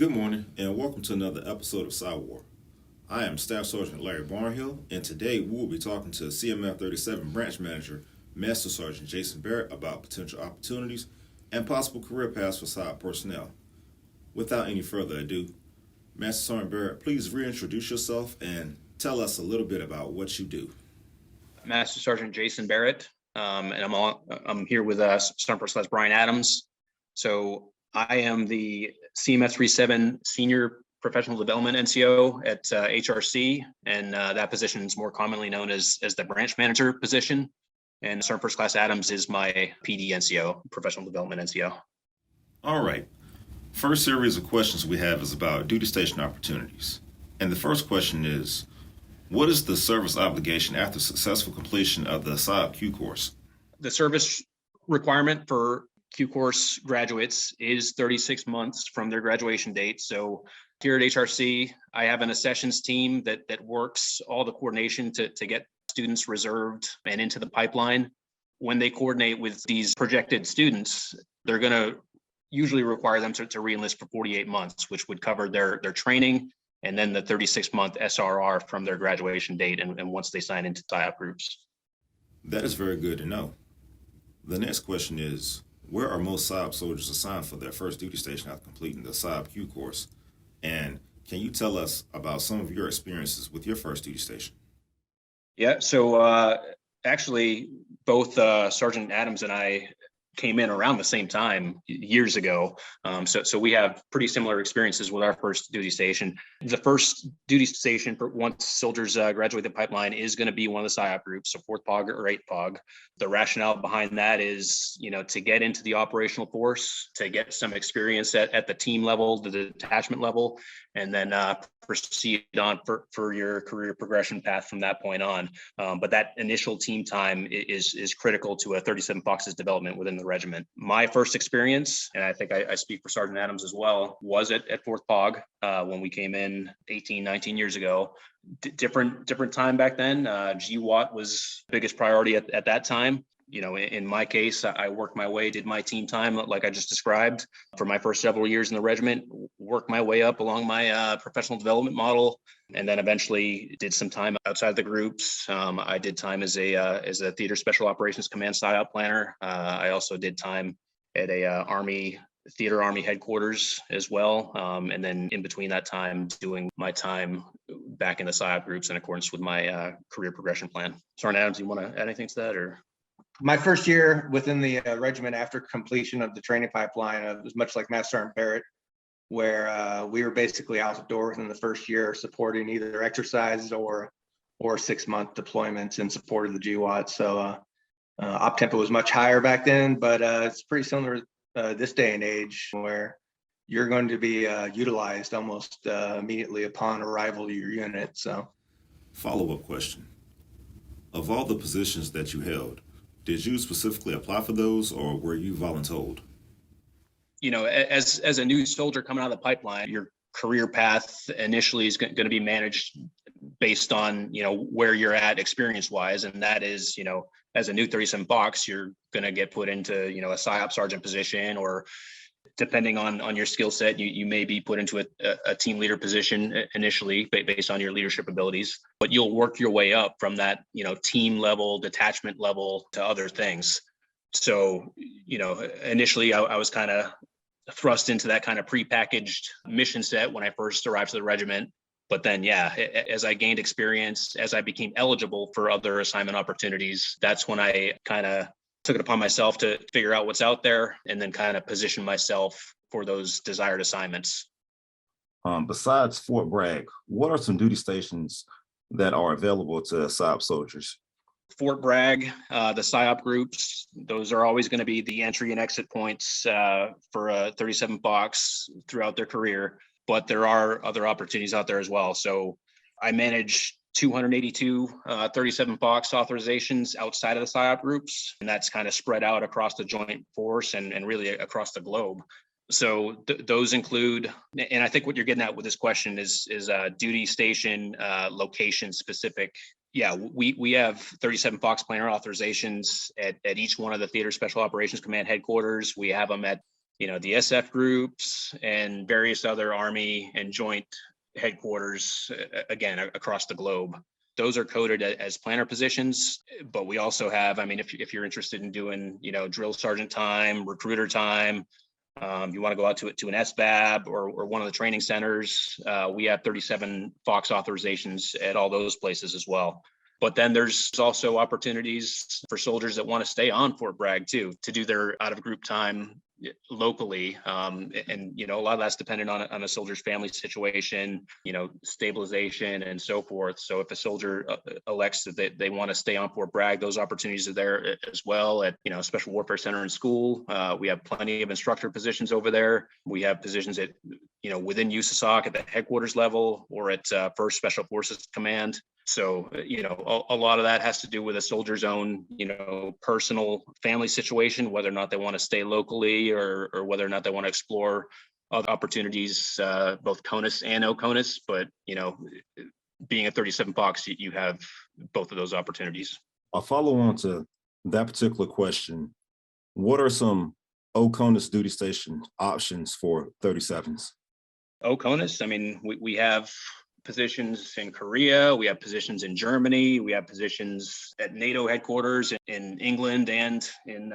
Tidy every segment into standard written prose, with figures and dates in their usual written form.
Good morning and welcome to another episode of Cywar. I am Staff Sergeant Larry Barnhill, and today we will be talking to CMF 37 Branch Manager Master Sergeant Jason Barrett about potential opportunities and possible career paths for Saab personnel. Without any further ado, Master Sergeant Barrett, please reintroduce yourself and tell us a little bit about what you do. Master Sergeant Jason Barrett, and I'm here with Sergeant First Class Brian Adams. So I am the CMF 37 Senior Professional Development NCO at HRC, and that position is more commonly known as the branch manager position. And Sergeant First Class Adams is my PD NCO, Professional Development NCO. All right. First series of questions we have is about duty station opportunities. And the first question is, what is the service obligation after successful completion of the Saab Q course? The service requirement for Q course graduates is 36 months from their graduation date. So here at HRC, I have an accessions team that works all the coordination to get students reserved and into the pipeline. When they coordinate with these projected students, they're going to usually require them to re-enlist for 48 months, which would cover their training and then the 36-month SRR from their graduation date and once they sign into PSYOP groups. That is very good to know. The next question is, where are most Saab soldiers assigned for their first duty station after completing the Saab Q course? And can you tell us about some of your experiences with your first duty station? Yeah, so actually, both Sergeant Adams and I came in around the same time years ago. So we have pretty similar experiences with our first duty station. The first duty station for once soldiers graduate the pipeline is going to be one of the PSYOP groups, so 4th POG or 8th POG. The rationale behind that is, to get into the operational force, to get some experience at the team level, the detachment level, and then proceed on for your career progression path from that point on. But that initial team time is critical to a 37 Fox's development within the regiment. My first experience, and I think I speak for Sergeant Adams as well, was at 4th POG when we came in 18, 19 years ago. Different time back then. GWAT was biggest priority at that time. In my case, I worked my way, did my team time like I just described for my first several years in the regiment, worked my way up along my professional development model, and then eventually did some time outside the groups. I did time as a Theater Special Operations Command PSYOP planner. I also did time at a Theater Army headquarters as well. And then in between that time, doing my time back in the PSYOP groups in accordance with my career progression plan. Sergeant Adams, you want to add anything to that, or? My first year within the regiment after completion of the training pipeline was much like Master Sergeant Barrett, where we were basically out the door within the first year supporting either exercises or 6-month deployments in support of the GWAT. So op tempo was much higher back then, but it's pretty similar this day and age where you're going to be utilized almost immediately upon arrival to your unit. So, follow-up question. Of all the positions that you held, did you specifically apply for those, or were you voluntold? As a new soldier coming out of the pipeline, your career path initially is going to be managed based on, where you're at experience-wise, and that is, as a new 37 Fox, you're going to get put into, a PSYOP sergeant position, or depending on your skill set, you may be put into a team leader position initially based on your leadership abilities, but you'll work your way up from that, team level, detachment level to other things. So, initially I was kind of thrust into that kind of prepackaged mission set when I first arrived to the regiment. But then, as I gained experience, as I became eligible for other assignment opportunities, that's when I kind of took it upon myself to figure out what's out there and then kind of position myself for those desired assignments. Besides Fort Bragg, what are some duty stations that are available to Saab soldiers? Fort Bragg, the PSYOP groups, those are always going to be the entry and exit points for a 37 Fox throughout their career, but there are other opportunities out there as well. So I manage 282 37 Fox authorizations outside of the PSYOP groups, and that's kind of spread out across the joint force and really across the globe. So those include, and I think what you're getting at with this question is duty station location specific. Yeah, we have 37 Fox planner authorizations at each one of the Theater Special Operations Command headquarters. We have them at the SF groups and various other Army and Joint headquarters, again, across the globe. Those are coded as planner positions, but we also have, if you're interested in doing, drill sergeant time, recruiter time, you want to go out to an SBAB or one of the training centers, we have 37 Fox authorizations at all those places as well. But then there's also opportunities for soldiers that want to stay on Fort Bragg too, to do their out of group time locally. And a lot of that's dependent on a soldier's family situation, stabilization and so forth. So if a soldier elects that they want to stay on Fort Bragg, those opportunities are there as well at, Special Warfare Center and school. We have plenty of instructor positions over there. We have positions at, within USASOC at the headquarters level or at 1st Special Forces Command. So, a lot of that has to do with a soldier's own, personal family situation, whether or not they want to stay locally or whether or not they want to explore other opportunities, both CONUS and OCONUS. But, being a 37 Fox, you have both of those opportunities. I'll follow on to that particular question. What are some OCONUS duty station options for 37s? OCONUS, we have positions in Korea, we have positions in Germany, we have positions at NATO headquarters in England and in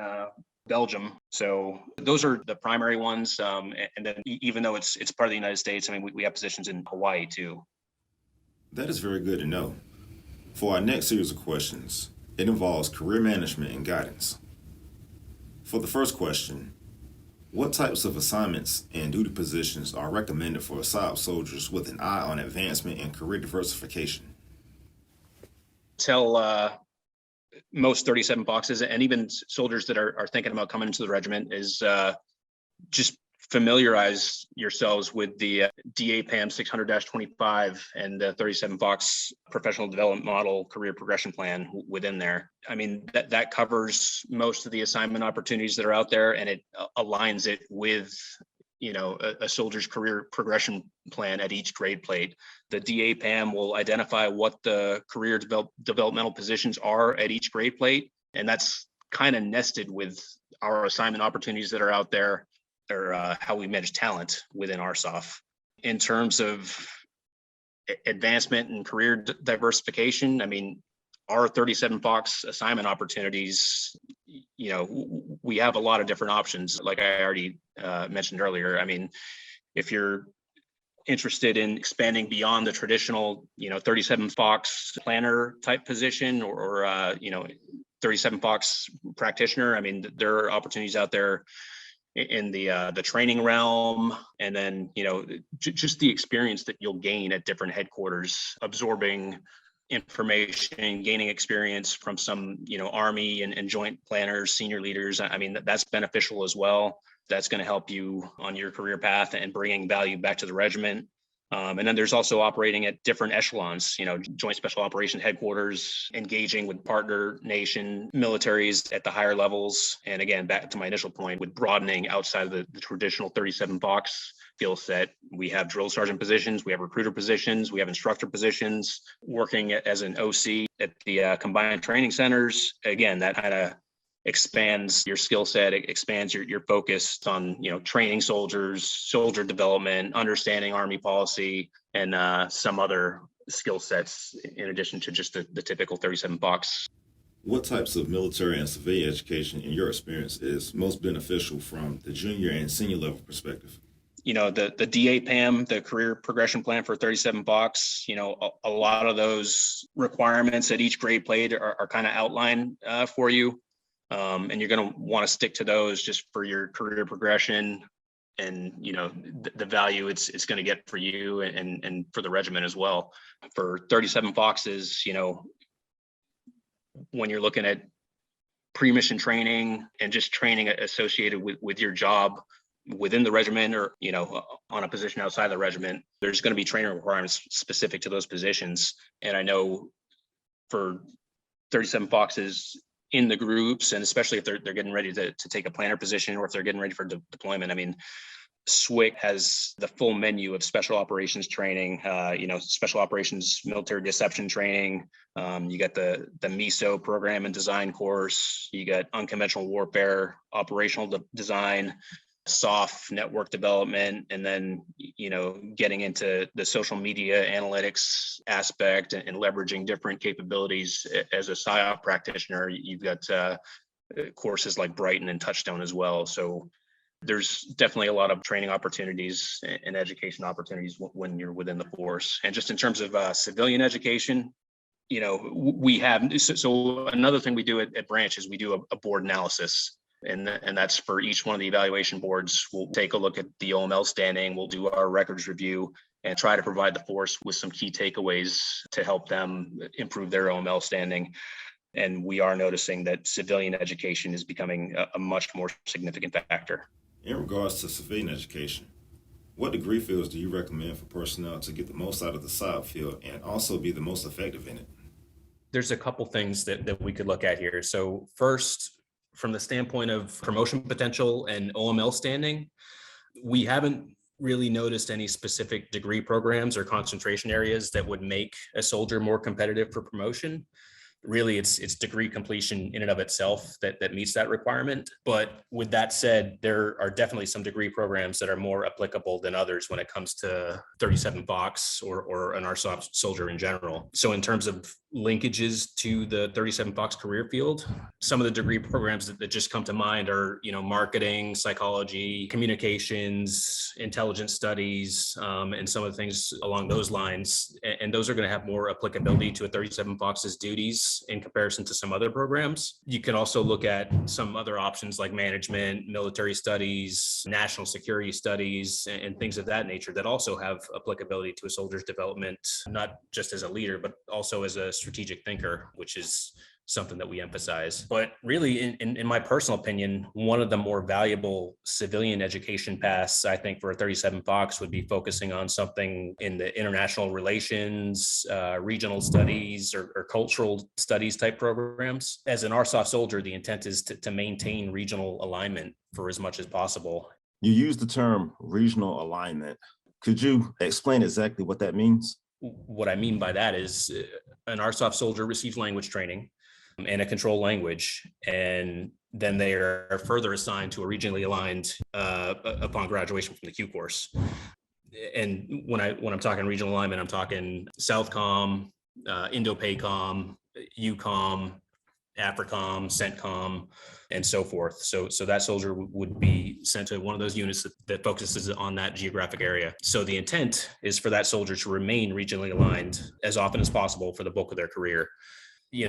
Belgium. So those are the primary ones. And then even though it's part of the United States, we have positions in Hawaii too. That is very good to know. For our next series of questions, it involves career management and guidance. For the first question, what types of assignments and duty positions are recommended for Saab soldiers with an eye on advancement and career diversification? Tell most 37 Foxes and even soldiers that are thinking about coming into the regiment is just familiarize yourselves with the DAPAM 600-25 and the 37 Fox professional development model career progression plan within there. That covers most of the assignment opportunities that are out there, and it aligns it with a soldier's career progression plan at each grade plate. The DAPAM will identify what the career developmental positions are at each grade plate, and that's kind of nested with our assignment opportunities that are out there, or how we manage talent within RSOF. In terms of advancement and career diversification, our 37 Fox assignment opportunities, we have a lot of different options. Like I already mentioned earlier, if you're interested in expanding beyond the traditional, 37 Fox planner type position or 37 Fox practitioner, there are opportunities out there in the training realm, and then just the experience that you'll gain at different headquarters, absorbing information, gaining experience from some Army and Joint planners, senior leaders. That's beneficial as well. That's going to help you on your career path and bringing value back to the regiment. And then there's also operating at different echelons, Joint Special Operations headquarters, engaging with partner nation militaries at the higher levels. And again, back to my initial point, with broadening outside of the traditional 37 Fox skill set. We have drill sergeant positions, we have recruiter positions, we have instructor positions, working as an OC at the combined training centers. Again, that kind of expands your skill set, it expands your focus on, training soldiers, soldier development, understanding Army policy, and some other skill sets in addition to just the typical 37 Fox. What types of military and civilian education, in your experience, is most beneficial from the junior and senior level perspective? The DAPAM, the career progression plan for 37 Fox, a lot of those requirements at each grade plate are kind of outlined for you. And you're going to want to stick to those just for your career progression and, the value it's going to get for you and for the regiment as well. For 37 Foxes, when you're looking at pre-mission training and just training associated with your job within the regiment or, on a position outside the regiment, there's going to be training requirements specific to those positions. And I know for 37 Foxes in the groups, and especially if they're getting ready to take a planner position or if they're getting ready for deployment, SWIC has the full menu of special operations training, special operations military deception training. You got the MISO program and design course. You got unconventional warfare operational design, soft network development, and then, getting into the social media analytics aspect and leveraging different capabilities. As a PSYOP practitioner, you've got courses like Brighton and Touchstone as well. So there's definitely a lot of training opportunities and education opportunities when you're within the force. And just in terms of civilian education, we have, so another thing we do at Branch is we do a board analysis. And that's for each one of the evaluation boards. We'll take a look at the OML standing, we'll do our records review, and try to provide the force with some key takeaways to help them improve their OML standing. And we are noticing that civilian education is becoming a much more significant factor. In regards to civilian education, what degree fields do you recommend for personnel to get the most out of the Saab field and also be the most effective in it? There's a couple things that we could look at here. So first, from the standpoint of promotion potential and OML standing, we haven't really noticed any specific degree programs or concentration areas that would make a soldier more competitive for promotion. Really, it's degree completion in and of itself that meets that requirement. But with that said, there are definitely some degree programs that are more applicable than others when it comes to 37 Fox or an RSOP soldier in general. So in terms of linkages to the 37 Fox career field, some of the degree programs that just come to mind are, marketing, psychology, communications, intelligence studies, and some of the things along those lines. And those are going to have more applicability to a 37 Fox's duties in comparison to some other programs. You can also look at some other options like management, military studies, national security studies, and things of that nature that also have applicability to a soldier's development, not just as a leader, but also as a strategic thinker, which is something that we emphasize. But really, in my personal opinion, one of the more valuable civilian education paths, I think, for a 37 Fox would be focusing on something in the international relations, regional studies, or cultural studies type programs. As an RSOF soldier, the intent is to maintain regional alignment for as much as possible. You use the term regional alignment. Could you explain exactly what that means? What I mean by that is an RSOF soldier receives language training and a control language, and then they are further assigned to a regionally aligned upon graduation from the Q course. And when I'm talking regional alignment, I'm talking Southcom, Indo-PACOM, EUCOM, AFRICOM, CENTCOM, and so forth. So that soldier would be sent to one of those units that focuses on that geographic area. So the intent is for that soldier to remain regionally aligned as often as possible for the bulk of their career.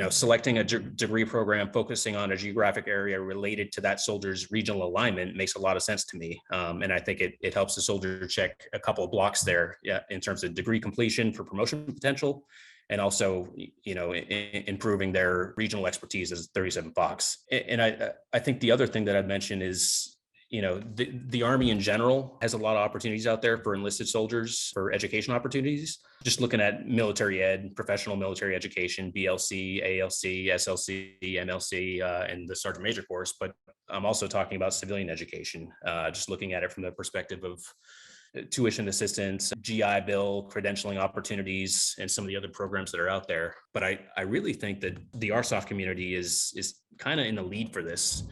Selecting a degree program focusing on a geographic area related to that soldier's regional alignment makes a lot of sense to me. And I think it helps the soldier check a couple of blocks there, in terms of degree completion for promotion potential, and also, improving their regional expertise as 37 Fox. And I think the other thing that I'd mention is, the Army in general has a lot of opportunities out there for enlisted soldiers for education opportunities. Just looking at military ed, professional military education, BLC, ALC, SLC, MLC, and the Sergeant Major course. But I'm also talking about civilian education, just looking at it from the perspective of tuition assistance, GI Bill, credentialing opportunities, and some of the other programs that are out there. But I really think that the RSOF community is kind of in the lead for this,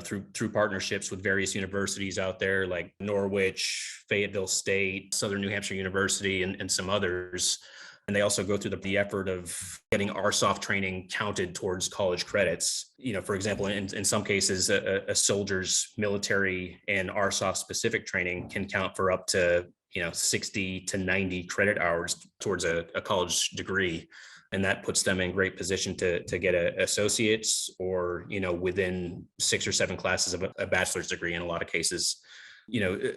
through partnerships with various universities out there like Norwich, Fayetteville State, Southern New Hampshire University, and some others. And they also go through the effort of getting RSOF training counted towards college credits. For example, in some cases, a soldier's military and RSOF specific training can count for up to 60 to 90 credit hours towards a college degree. And that puts them in great position to get an associate's or, within 6 or 7 classes of a bachelor's degree in a lot of cases.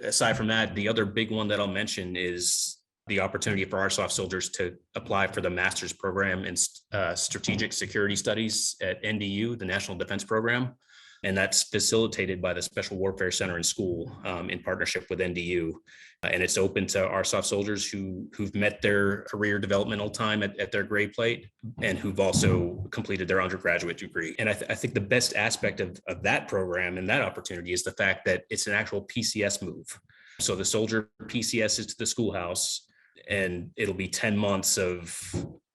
Aside from that, the other big one that I'll mention is the opportunity for RSOF soldiers to apply for the master's program in strategic security studies at NDU, the National Defense Program. And that's facilitated by the Special Warfare Center and School in partnership with NDU. And it's open to RSOF soldiers who've met their career developmental time at their grade plate and who've also completed their undergraduate degree. And I think the best aspect of that program and that opportunity is the fact that it's an actual PCS move. So the soldier PCSs to the schoolhouse, and it'll be 10 months of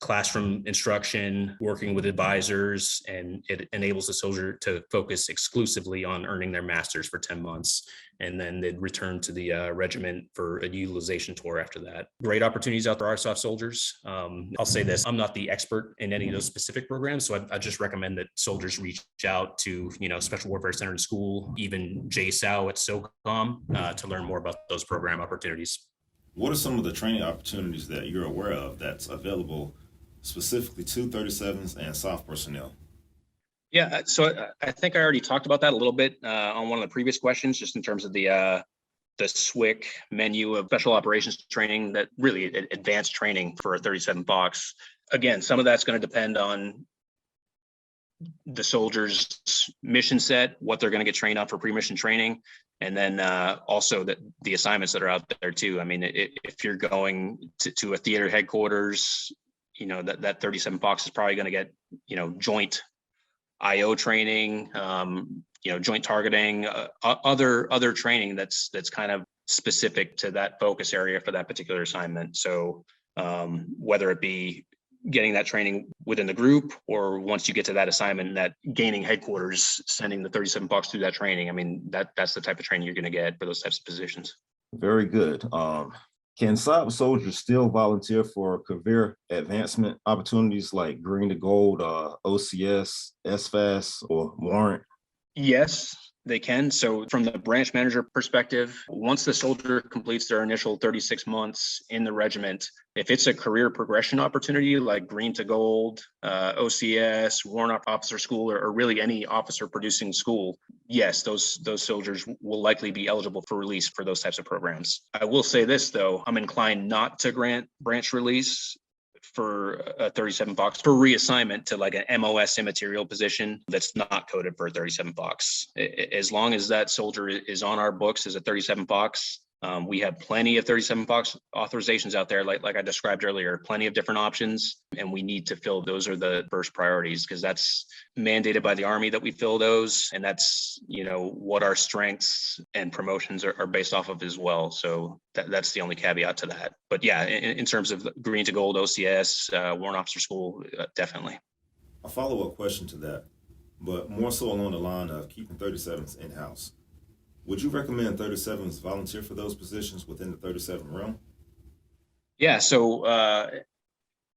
classroom instruction, working with advisors, and it enables the soldier to focus exclusively on earning their master's for 10 months. and then they'd return to the regiment for a utilization tour after that. Great opportunities out there, RSOF soldiers. I'll say this, I'm not the expert in any of those specific programs, so I just recommend that soldiers reach out to, Special Warfare Center in school, even JSOW at SOCOM, to learn more about those program opportunities. What are some of the training opportunities that you're aware of that's available specifically to 37s and SOF personnel? Yeah, so I think I already talked about that a little bit on one of the previous questions, just in terms of the SWCC menu of special operations training, that really advanced training for a 37 box. Again, some of that's going to depend on the soldiers' mission set, what they're going to get trained on for pre-mission training, and then also the assignments that are out there too. I mean, if you're going to a theater headquarters, that 37 box is probably going to get, joint IO training, joint targeting, other training that's kind of specific to that focus area for that particular assignment. So whether it be getting that training within the group, or once you get to that assignment, that gaining headquarters, sending the 37 box through that training, I mean, that's the type of training you're going to get for those types of positions. Very good. Can Saab soldiers still volunteer for career advancement opportunities like green to gold, OCS, SFAS, or warrant? Yes, they can. So from the branch manager perspective, once the soldier completes their initial 36 months in the regiment, if it's a career progression opportunity like green to gold, OCS, warrant officer school, or really any officer producing school, yes, those soldiers will likely be eligible for release for those types of programs. I will say this though, I'm inclined not to grant branch release for a 37 box for reassignment to like an MOS immaterial position that's not coded for a 37 box. As long as that soldier is on our books as a 37 box, we have plenty of 37 box authorizations out there, like I described earlier, plenty of different options, and we need to fill those are the first priorities, because that's mandated by the Army that we fill those, and that's what our strengths and promotions are based off of as well. So that's the only caveat to that. But yeah, in terms of green to gold, OCS, warrant officer school, definitely. A follow-up question to that, but more so along the line of keeping 37s in-house. Would you recommend 37s volunteer for those positions within the 37 realm? Yeah, so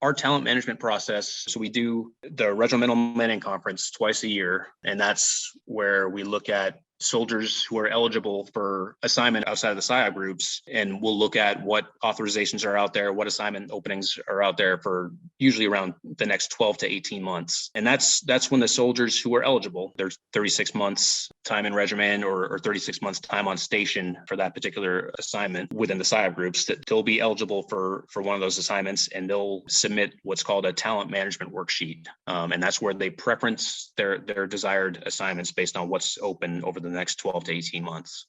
our talent management process, so we do the regimental manning conference twice a year, and that's where we look at soldiers who are eligible for assignment outside of the PSYOP groups, and we'll look at what authorizations are out there, what assignment openings are out there for usually around the next 12 to 18 months. And that's when the soldiers who are eligible, there's 36 months time in regiment or 36 months time on station for that particular assignment within the PSYOP groups, that they'll be eligible for one of those assignments, and they'll submit what's called a talent management worksheet. And that's where they preference their desired assignments based on what's open over the next 12 to 18 months.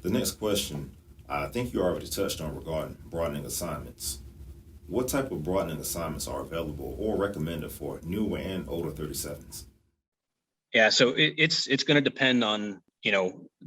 The next question, I think you already touched on regarding broadening assignments. What type of broadening assignments are available or recommended for newer and older 37s? Yeah, so it's going to depend on,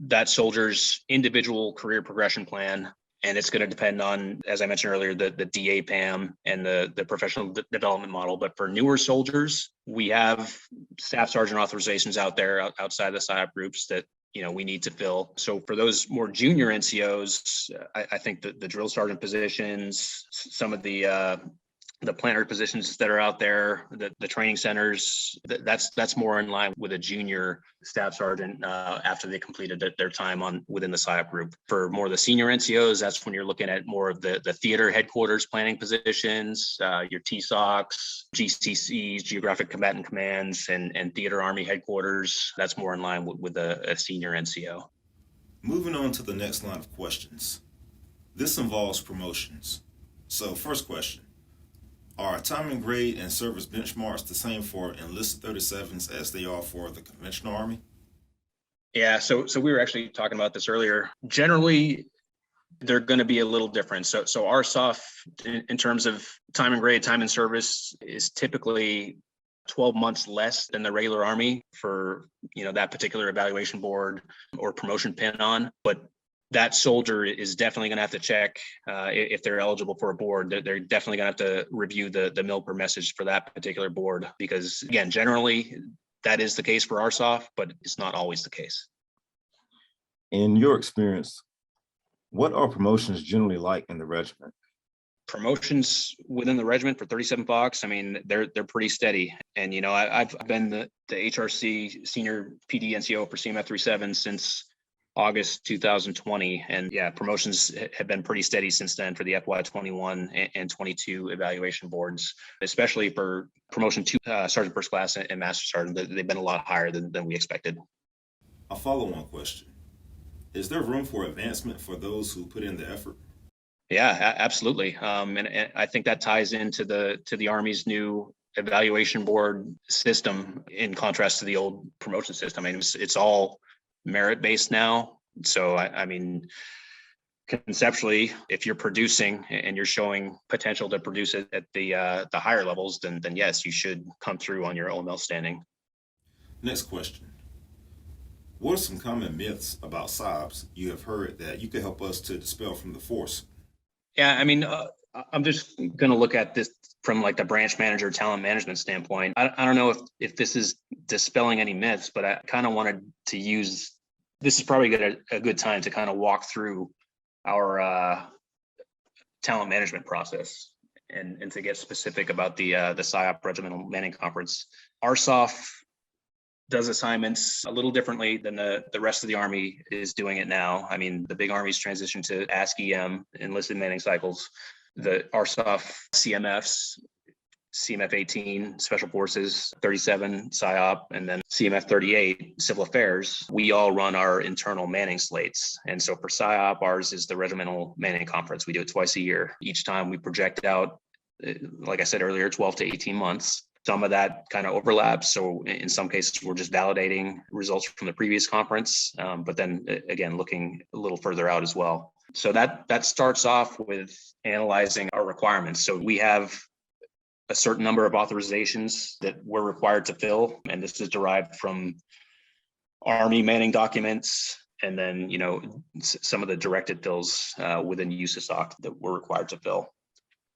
that soldier's individual career progression plan. And it's going to depend on, as I mentioned earlier, the DAPAM and the professional development model. But for newer soldiers, we have staff sergeant authorizations out there outside the PSYOP groups that we need to fill. So for those more junior NCOs, I think the drill sergeant positions, some of the planner positions that are out there, the training centers, that's more in line with a junior staff sergeant after they completed their time within the PSYOP group. For more of the senior NCOs, that's when you're looking at more of the theater headquarters planning positions, your TSOCs, GCCs, Geographic Combatant Commands, and theater Army headquarters. That's more in line with a senior NCO. Moving on to the next line of questions. This involves promotions. So first question. Are time and grade and service benchmarks the same for enlisted 37s as they are for the conventional Army? Yeah, so we were actually talking about this earlier. Generally, they're going to be a little different. So our SOF, in terms of time and grade, time and service, is typically 12 months less than the regular Army for that particular evaluation board or promotion pin on. But that soldier is definitely going to have to check if they're eligible for a board. They're definitely going to have to review the MILPER message for that particular board, because again, generally that is the case for our SOF, but it's not always the case. In your experience, what are promotions generally like in the regiment? Promotions within the regiment for 37 Fox, I mean, they're pretty steady. And, I've been the HRC senior PD NCO for CMF 37 since August 2020. And yeah, promotions have been pretty steady since then for the FY 21 and 22 evaluation boards, especially for promotion to Sergeant First Class and Master Sergeant. They've been a lot higher than we expected. A follow-on question. Is there room for advancement for those who put in the effort? Yeah, absolutely. And I think that ties into the Army's new evaluation board system in contrast to the old promotion system. I mean, it's all merit-based now. So, I mean, conceptually, if you're producing and you're showing potential to produce it at the higher levels, then yes, you should come through on your OML standing. Next question. What are some common myths about Saabs you have heard that you could help us to dispel from the force? Yeah, I mean, I'm just going to look at this from like the branch manager talent management standpoint. I don't know if this is dispelling any myths, but I kind of wanted to use, this is probably a good time to kind of walk through our talent management process and to get specific about the PSYOP Regimental Manning Conference. RSOF does assignments a little differently than the rest of the Army is doing it now. I mean, the big Army's transitioned to ASC-EM, enlisted manning cycles. The RSOF CMFs, CMF 18, Special Forces, 37, PSYOP, and then CMF 38, Civil Affairs, we all run our internal manning slates. And so for PSYOP, ours is the Regimental Manning Conference. We do it twice a year. Each time we project out, like I said earlier, 12 to 18 months. Some of that kind of overlaps. So in some cases, we're just validating results from the previous conference, but then again, looking a little further out as well. So that starts off with analyzing our requirements. So we have a certain number of authorizations that we're required to fill, and this is derived from Army manning documents, and then some of the directed fills within USASOC that we're required to fill.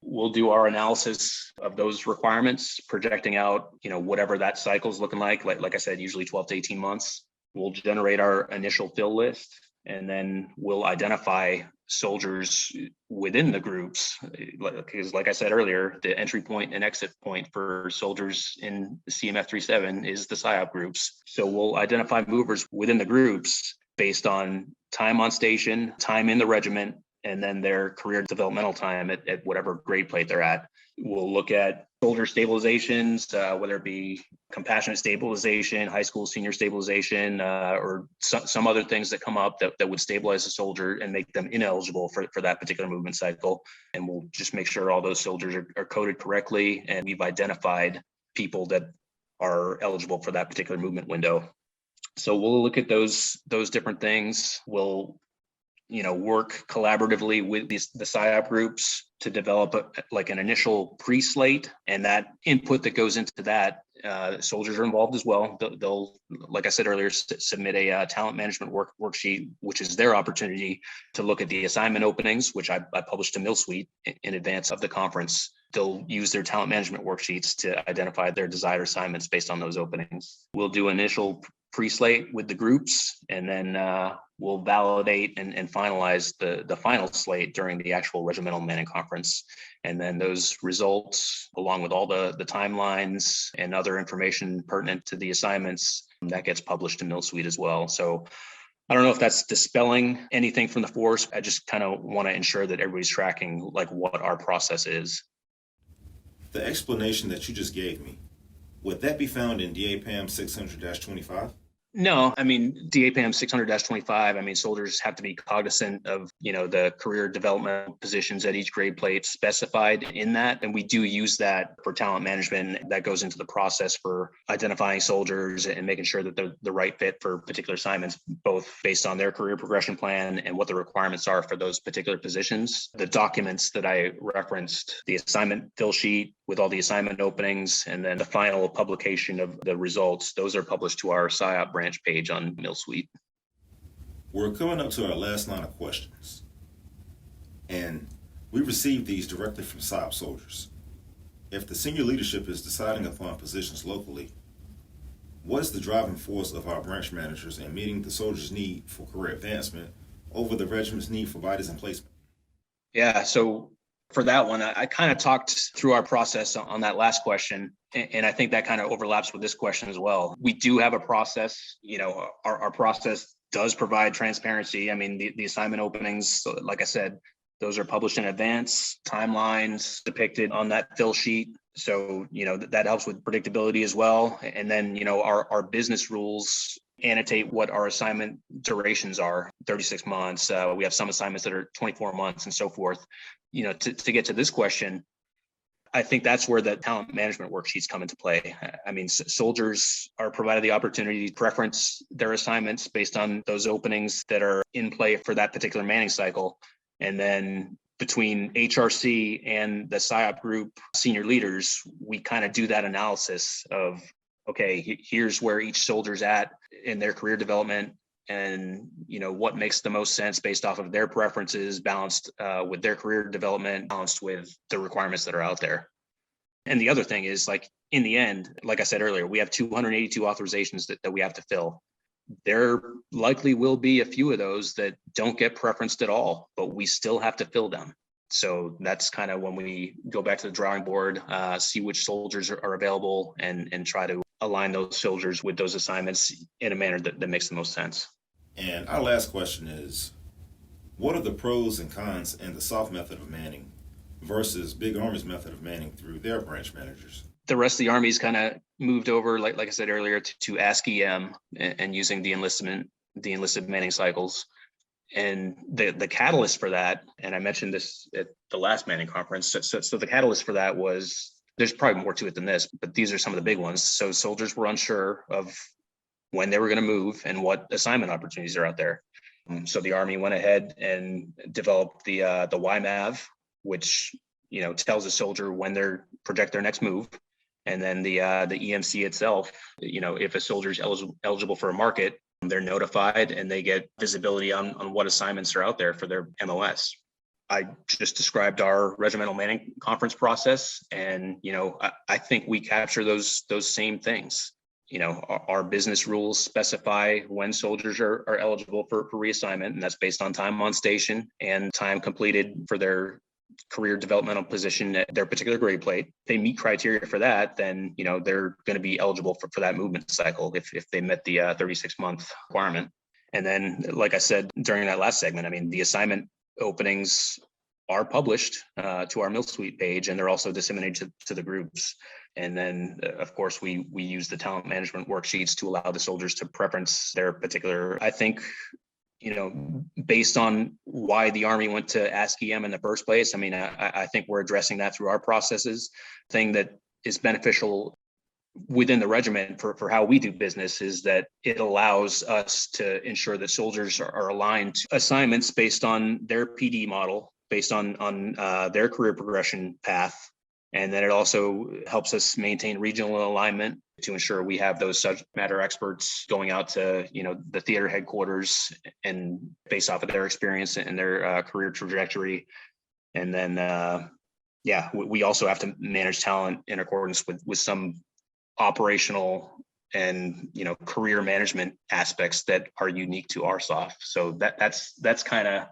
We'll do our analysis of those requirements, projecting out, whatever that cycle is looking like I said, usually 12 to 18 months. We'll generate our initial fill list, and then we'll identify soldiers within the groups. Because like I said earlier, the entry point and exit point for soldiers in CMF 37 is the PSYOP groups. So we'll identify movers within the groups based on time on station, time in the regiment, and then their career developmental time at whatever grade plate they're at. We'll look at soldier stabilizations, whether it be compassionate stabilization, high school senior stabilization, or some other things that come up that would stabilize a soldier and make them ineligible for that particular movement cycle. And we'll just make sure all those soldiers are coded correctly, and we've identified people that are eligible for that particular movement window. So we'll look at those different things. We'll work collaboratively with the PSYOP groups to develop an initial pre-slate, and that input that goes into that, soldiers are involved as well. They'll, like I said earlier, submit a talent management worksheet, which is their opportunity to look at the assignment openings, which I published to MillSuite in advance of the conference. They'll use their talent management worksheets to identify their desired assignments based on those openings. We'll do initial pre-slate with the groups, and then we'll validate and finalize the final slate during the actual regimental manning conference. And then those results, along with all the timelines and other information pertinent to the assignments, that gets published to MillSuite as well. So I don't know if that's dispelling anything from the force. I just kind of want to ensure that everybody's tracking what our process is. The explanation that you just gave me, would that be found in DAPAM 600-25? No, I mean, DAPAM 600-25, I mean, soldiers have to be cognizant of, the career development positions at each grade plate specified in that. And we do use that for talent management. That goes into the process for identifying soldiers and making sure that they're the right fit for particular assignments, both based on their career progression plan and what the requirements are for those particular positions. The documents that I referenced, the assignment fill sheet with all the assignment openings, and then the final publication of the results, those are published to our PSYOP branch page on MillSuite. We're coming up to our last line of questions, and we received these directly from PSYOP soldiers. If the senior leadership is deciding upon positions locally, What is the driving force of our branch managers in meeting the soldiers' need for career advancement over the regiment's need for Vitas and placement? Yeah, so for that one, I kind of talked through our process on that last question, and I think that kind of overlaps with this question as well. We do have a process, our process does provide transparency. I mean, the assignment openings, like I said, those are published in advance, timelines depicted on that fill sheet. So, that helps with predictability as well. And then, our business rules annotate what our assignment durations are, 36 months. We have some assignments that are 24 months and so forth. To get to this question, I think that's where the talent management worksheets come into play. I mean, soldiers are provided the opportunity to preference their assignments based on those openings that are in play for that particular manning cycle. And then between HRC and the PSYOP group senior leaders, we kind of do that analysis of, okay, here's where each soldier's at in their career development, and what makes the most sense based off of their preferences, balanced with their career development, balanced with the requirements that are out there. And the other thing is, like, in the end, like I said earlier, we have 282 authorizations that we have to fill. There likely will be a few of those that don't get preferenced at all, but we still have to fill them. So that's kind of when we go back to the drawing board, see which soldiers are available, and try to align those soldiers with those assignments in a manner that makes the most sense. And our last question is, what are the pros and cons in the soft method of manning versus Big Army's method of manning through their branch managers? The rest of the Army's kind of moved over, like I said earlier, to ASK-EM and using the enlisted manning cycles. And the catalyst for that, and I mentioned this at the last manning conference, so the catalyst for that was, there's probably more to it than this, but these are some of the big ones. So soldiers were unsure of when they were going to move and what assignment opportunities are out there. So the Army went ahead and developed the YMAV, which tells a soldier when they're project their next move. And then the EMC itself, if a soldier is eligible for a market, they're notified and they get visibility on what assignments are out there for their MOS. I just described our regimental manning conference process, and I think we capture those same things. Our business rules specify when soldiers are eligible for reassignment, and that's based on time on station and time completed for their career developmental position at their particular grade plate. If they meet criteria for that, then they're going to be eligible for that movement cycle if they met the 36-month requirement. And then, like I said during that last segment, I mean, the assignment openings are published to our Mill Suite page, and they're also disseminated to the groups. And then, of course, we use the talent management worksheets to allow the soldiers to preference their particular, I think, based on why the Army went to ASK-EM in the first place. I mean, I think we're addressing that through our processes. Thing that is beneficial within the regiment for how we do business is that it allows us to ensure that soldiers are aligned to assignments based on their PD model, based on their career progression path. And then it also helps us maintain regional alignment to ensure we have those subject matter experts going out to, the theater headquarters and based off of their experience and their career trajectory. And then, we also have to manage talent in accordance with some operational and, career management aspects that are unique to RSOF. So that's kind of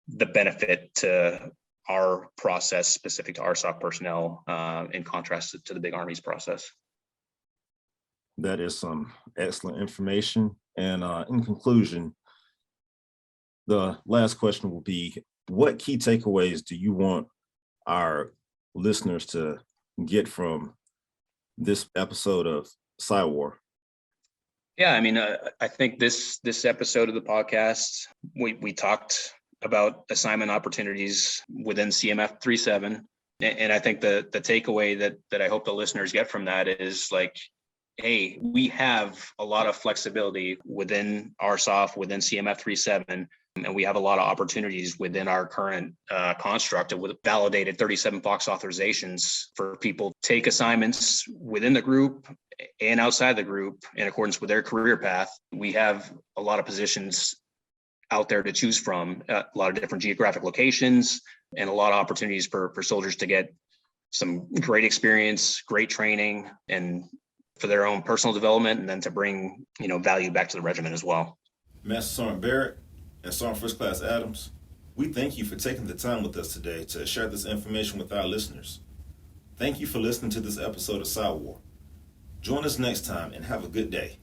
the benefit to our process specific to RSOF personnel in contrast to the Big Army's process. That is some excellent information. And in conclusion, the last question will be, what key takeaways do you want our listeners to get from this episode of Cywar? Yeah, I mean, I think this episode of the podcast, we talked about assignment opportunities within CMF 37. And I think the takeaway that I hope the listeners get from that is like, hey, we have a lot of flexibility within RSOF, within CMF 37, and we have a lot of opportunities within our current construct with validated 37 box authorizations for people to take assignments within the group and outside the group in accordance with their career path. We have a lot of positions out there to choose from, a lot of different geographic locations, and a lot of opportunities for soldiers to get some great experience, great training, and for their own personal development and then to bring, value back to the regiment as well. Master Sergeant Barrett and Sergeant First Class Adams, we thank you for taking the time with us today to share this information with our listeners. Thank you for listening to this episode of Cywar. Join us next time and have a good day.